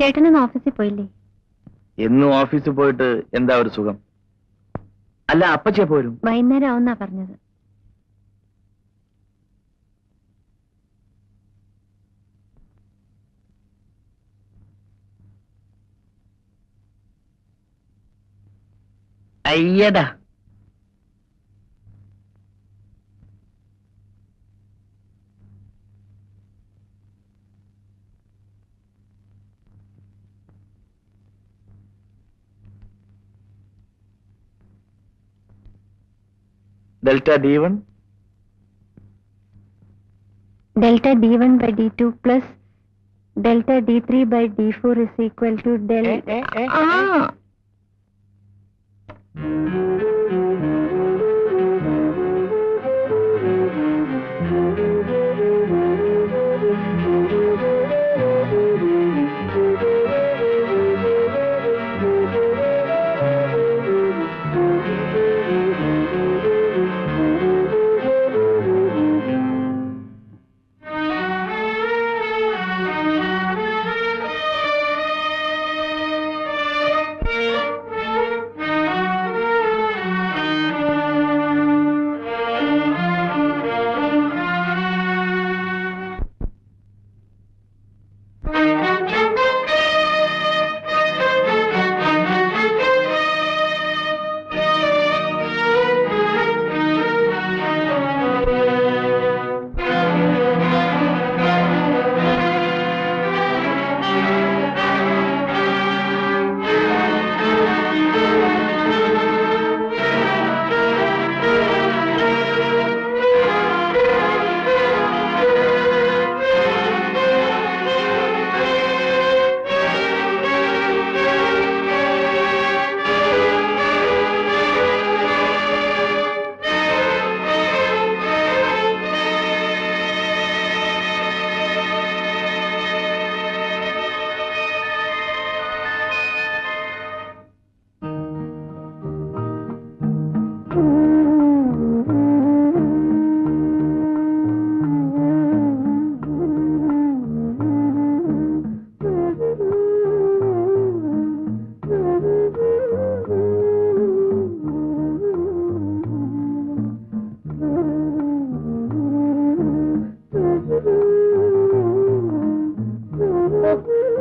ചേട്ടനൊന്ന് ഓഫീസിൽ പോയില്ലേ? എന്നും ഓഫീസിൽ പോയിട്ട് എന്താ ഒരു സുഖം? അല്ല, അപ്പച്ചേ പോരും. വൈകുന്നേരം ആവുന്നാ പറഞ്ഞത്. അയ്യടാ, delta d1 delta d1 by d2 plus delta d3 by d4 is equal to del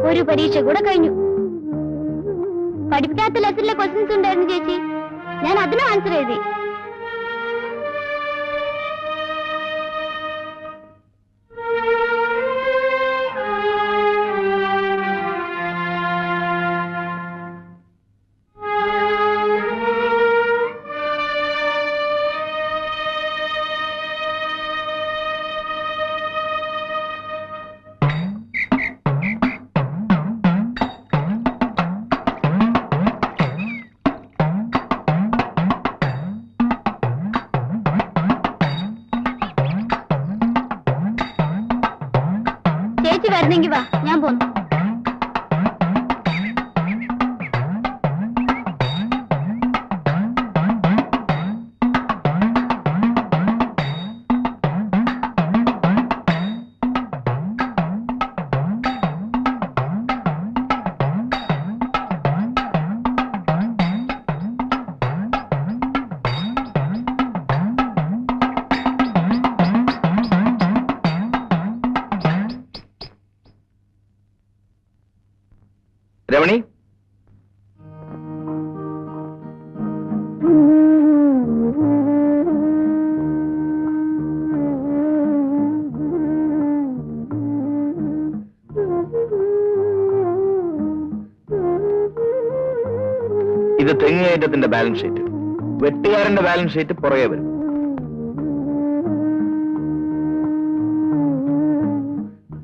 ഒരു പരീക്ഷ കൂടെ കഴിഞ്ഞു. പഠിപ്പിക്കാത്ത ലെസണിലെ ക്വസ്റ്റ്യൻസ് ഉണ്ടായിരുന്നു ചേച്ചി. ഞാൻ അതിനും ആൻസർ എഴുതി. ചേച്ചി വരുന്നെങ്കി വാ, ഞാൻ പോന്നു. രമണി, ഇത് തെങ്ങേറ്റത്തിന്റെ ബാലൻസ് ഷീറ്റ്. വെട്ടുകാരന്റെ ബാലൻസ് ഷീറ്റ് പുറകെ വരും.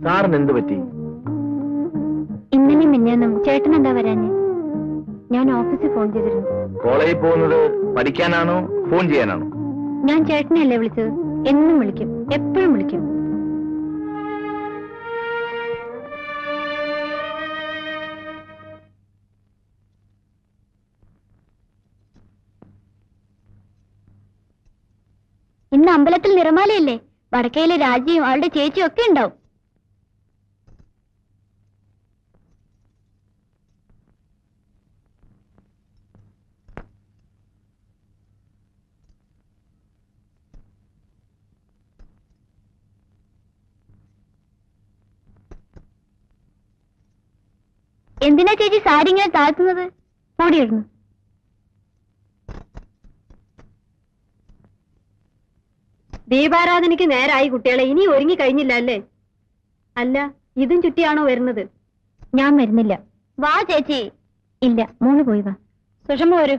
സാറിന് എന്ത് പറ്റി? ഇന്നലെ മിന്നൊന്നും ചേട്ടൻ എന്താ വരാഞ്ഞ്? ഞാൻ ഓഫീസിൽ ഫോൺ ചെയ്തിരുന്നു. കോളേജിൽ പോകുന്നത് പഠിക്കാനാണോ ഫോൺ ചെയ്യാനാണോ? ഞാൻ ചേട്ടനെയല്ലേ വിളിച്ചത്. എന്നും വിളിക്കും, എപ്പോഴും വിളിക്കും. ഇന്ന് അമ്പലത്തിൽ നിറമാലയല്ലേ? വടക്കയിലെ രാജിയും അവളുടെ ചേച്ചിയും ഒക്കെ ഉണ്ടാവും. എന്തിനാ ചേച്ചി സാരി ഇങ്ങനെ താഴ്ത്തുന്നത്? ഓടിയിടുന്നു. ദീപാരാധനയ്ക്ക് നേരായി കുട്ടികളെ. ഇനി ഒരുങ്ങി കഴിഞ്ഞില്ല അല്ലേ? അല്ല, ഇതും ചുറ്റിയാണോ വരുന്നത്? ഞാൻ വരുന്നില്ല. വാ ചേച്ചി. ഇല്ല, മോള് പോയി വാ. സുഷമ വരൂ.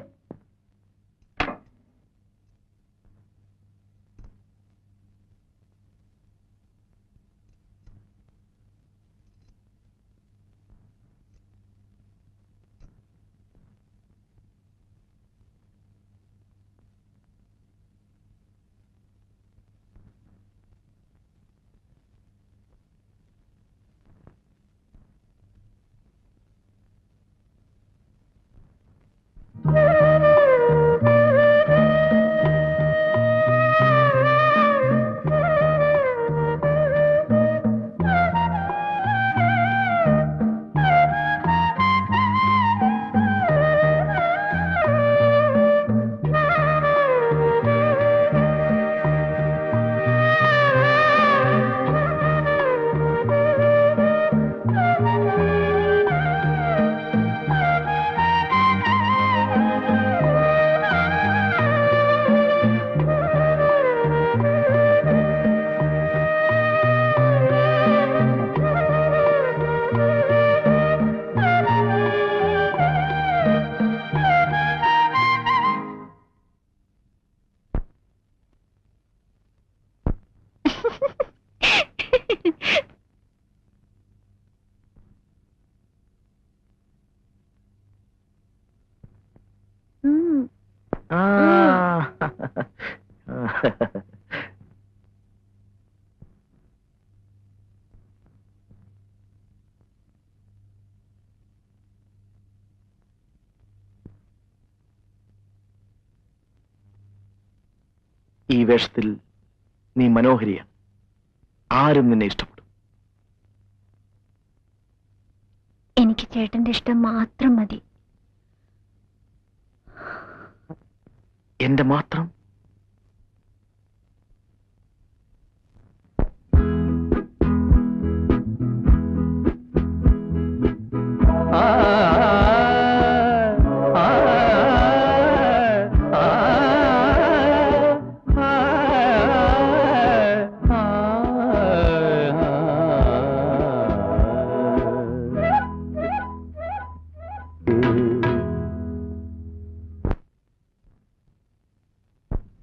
ഈ വേഷത്തിൽ നീ മനോഹരിയാണ്. ആരും നിന്നെ ഇഷ്ടപ്പെടും. എനിക്ക് ചേട്ടന്റെ ഇഷ്ടം മാത്രം മതി. എന്റെ മാത്രം?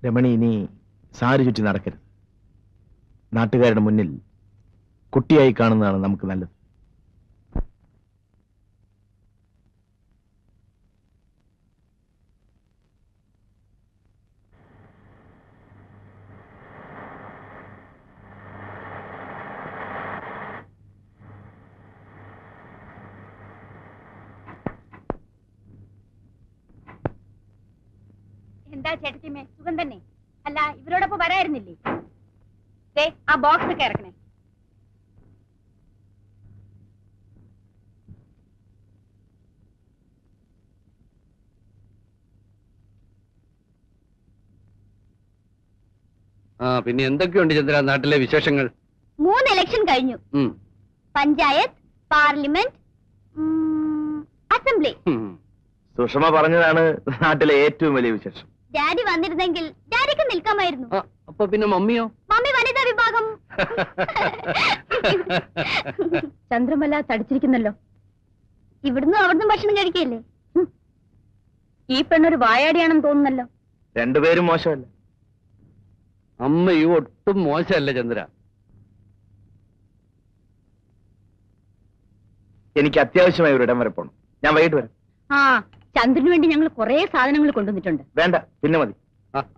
രമണി, ഇനി സാരി ചുറ്റി നടക്കരുത്. നാട്ടുകാരുടെ മുന്നിൽ കുട്ടിയായി കാണുന്നതാണ് നമുക്ക് നല്ലത്. എന്താ ചേട്ടത്തിമേ, സുഖം തന്നെ? അല്ല, ഇവരോടൊപ്പം വരായിരുന്നില്ലേ? ആ ബോക്സ് ഒക്കെ ഇറക്കണേ. പിന്നെ എന്തൊക്കെയുണ്ട് ചന്ദ്ര നാട്ടിലെ വിശേഷങ്ങൾ? 3 ഇലക്ഷൻ കഴിഞ്ഞു. Panchayat, parliament, assembly. സുഷമ പറഞ്ഞതാണ് നാട്ടിലെ ഏറ്റവും വലിയ വിശേഷം. ഡാഡി വന്നിരുന്നെങ്കിൽ ഡാഡിക്ക് നിൽക്കാമായിരുന്നു. അപ്പൊ പിന്നെ മമ്മിയോ? മമ്മി വനിതാ വിഭാഗം. ചന്ദ്രമല തടിച്ചിരിക്കുന്നല്ലോ. ഇവിടുന്ന് അവിടുന്ന് ഭക്ഷണം കഴിക്കല്ലേ? ഈ പെണ്ണൊരു വായാടിയാണെന്ന് തോന്നുന്നല്ലോ. രണ്ടുപേരും മോശമല്ല. അമ്മയും ഒട്ടും മോശമല്ല ചന്ദ്ര. എനിക്ക് അത്യാവശ്യമായി ഒരിടം വരെ പോകണം. ഞാൻ വൈകിട്ട് വരാം. ചന്ദ്രന് വേണ്ടി ഞങ്ങൾ കുറെ സാധനങ്ങൾ കൊണ്ടുവന്നിട്ടുണ്ട്. വേണ്ട, പിന്നെ മതി.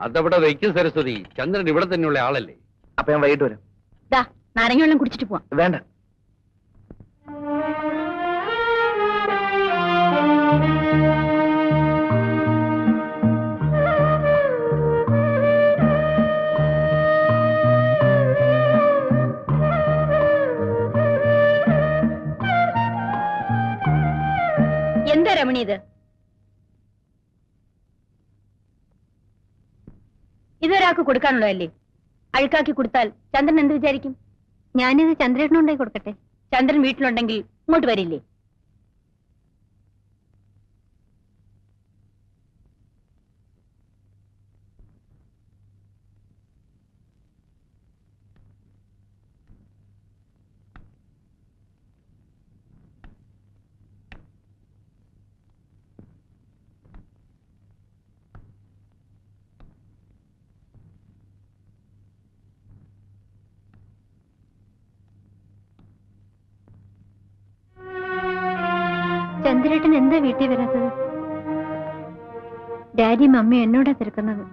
അതവിടെ വയ്ക്കും സരസ്വതി. ചന്ദ്രൻ ഇവിടെ തന്നെയുള്ള ആളല്ലേ. അപ്പൊ ഞാൻ വൈകിട്ട് വരാം. നാരങ്ങ വെള്ളം കുടിച്ചിട്ട് പോവാം. വേണ്ട. എന്താ രമണി ഇത്? ഇതൊരാൾക്ക് കൊടുക്കാനുള്ളതല്ലേ? അഴുക്കാക്കി കൊടുത്താൽ ചന്ദ്രൻ എന്ത് വിചാരിക്കും? ഞാനിത് ചന്ദ്രേട്ടനുണ്ടായി കൊടുക്കട്ടെ. ചന്ദ്രൻ വീട്ടിലുണ്ടെങ്കിൽ ഇങ്ങോട്ട് വരില്ലേ? ചന്ദ്രേട്ടൻ എന്താ വീട്ടിൽ വരാത്തത്? ഡാഡി മമ്മി എന്നോടാ തിരക്കുന്നത്.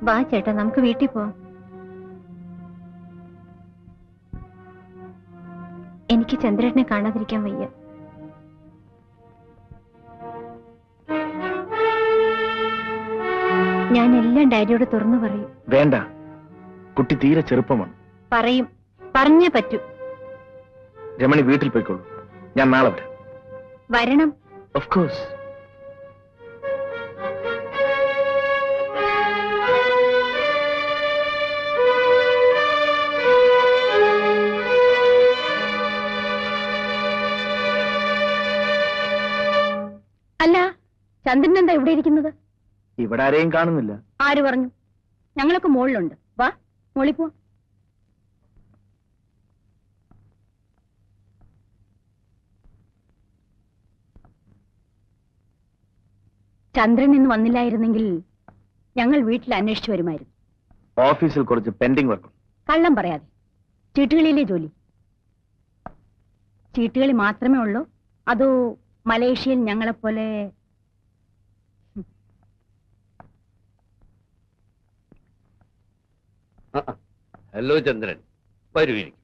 വാ ചേട്ടാ, നമുക്ക് വീട്ടിൽ പോവാം. എനിക്ക് ചന്ദ്രേട്ടനെ കാണാതിരിക്കാൻ വയ്യ. ഞാൻ എല്ലാം ഡാഡിയോട് തുറന്നു പറയും. വേണ്ട, കുട്ടി തീരെ ചെറുപ്പമാണ്. പറയും, പറഞ്ഞേ പറ്റൂ. രമണി വീട്ടിൽ പോയിക്കോളൂ, ഞാൻ നാളെ വരാം. വരണം. Of course. അല്ല, ചന്ദ്രൻ എന്താ ഇവിടെ ഇരിക്കുന്നത്? ഇവിടെ ആരെയും കാണുന്നില്ല. ആര് പറഞ്ഞു? ഞങ്ങളൊക്കെ മുകളിലുണ്ട്. വാ, മുകളിൽ പോ. ചന്ദ്രൻ ഇന്ന് വന്നില്ലായിരുന്നെങ്കിൽ ഞങ്ങൾ വീട്ടിൽ അന്വേഷിച്ചു വരുമായിരുന്നു. ഓഫീസിൽ കുറച്ച് പെൻഡിങ് വർക്ക്. കള്ളം പറയാതെ. ചീട്ടുകളിയിലെ ജോലി. ചീട്ടുകളി മാത്രമേ ഉള്ളൂ? അതോ മലേഷ്യയിൽ ഞങ്ങളെപ്പോലെ? ഹലോ ചന്ദ്രൻ, വരൂ, ഇരിക്കും.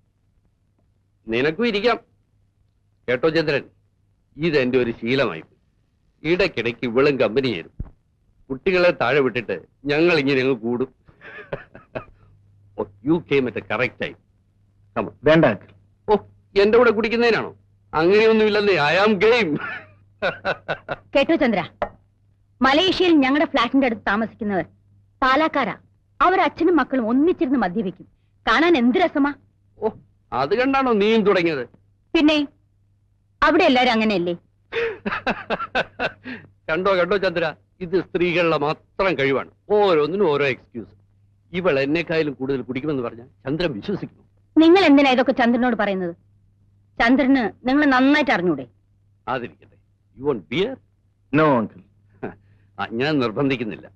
നിനക്കും ഇരിക്കാം. കേട്ടോ ചന്ദ്രൻ, ഇതെന്റെ ഒരു ശീലമായി. ഇടയ്ക്കിടയ്ക്ക് ഇവളും കമ്പനി ചേരും. കുട്ടികളെ താഴെ വിട്ടിട്ട് ഞങ്ങൾ ഇങ്ങനെ അങ്ങ് കൂടും. You came at correct time. വേണ്ട. ഓ, എന്റെ കൂടെ കുടിക്കുന്നതിനാണോ? അങ്ങനെയൊന്നുമില്ലെന്നേ. I am game. കേട്ടോ ചന്ദ്ര, മലേഷ്യയിൽ ഞങ്ങളുടെ ഫ്ലാറ്റിന്റെ അടുത്ത് താമസിക്കുന്നവർ പാലക്കാരാ. അവർ അച്ഛനും മക്കളും ഒന്നിച്ചിരുന്ന് മദ്യപിക്കും. കാണാൻ എന്ത് രസമാ. ഓ, അത് കണ്ടാണോ നീയും തുടങ്ങിയത്? പിന്നെ അവിടെ എല്ലാരും അങ്ങനെയല്ലേ? കണ്ടോ കണ്ടോ ചന്ദ്ര, ഇത് സ്ത്രീകളുടെ മാത്രം കഴിവാണ്. ഓരോന്നിനും ഓരോ എക്സ്ക്യൂസ്. ഇവൾ എന്നെക്കായാലും കൂടുതൽ കുടിക്കുമെന്ന് പറഞ്ഞാൽ ചന്ദ്രൻ വിശ്വസിക്കുന്നു. നിങ്ങൾ എന്തിനാ ഇതൊക്കെ ചന്ദ്രനോട് പറയുന്നത്? ചന്ദ്രന് നിങ്ങൾ നന്നായിട്ട് അറിഞ്ഞൂടെ? അതിരിക്കട്ടെ. You want beer? No uncle. ഞാൻ നിർബന്ധിക്കുന്നില്ല.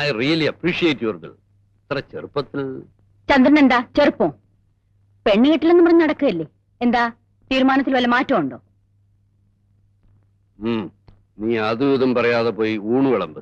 I really appreciate your girl. ഇത്ര ചെറുപ്പത്തിൽ. ചന്ദ്രൻ എന്താ ചെറുപ്പം? പെണ്ണ് കിട്ടില്ലെന്ന് പറഞ്ഞ് നടക്കുകയല്ലേ? എന്താ തീരുമാനത്തിൽ വല്ല മാറ്റമുണ്ടോ? നീ അതും ഇതും പറയാതെ പോയി ഊണ് വിളമ്പ്.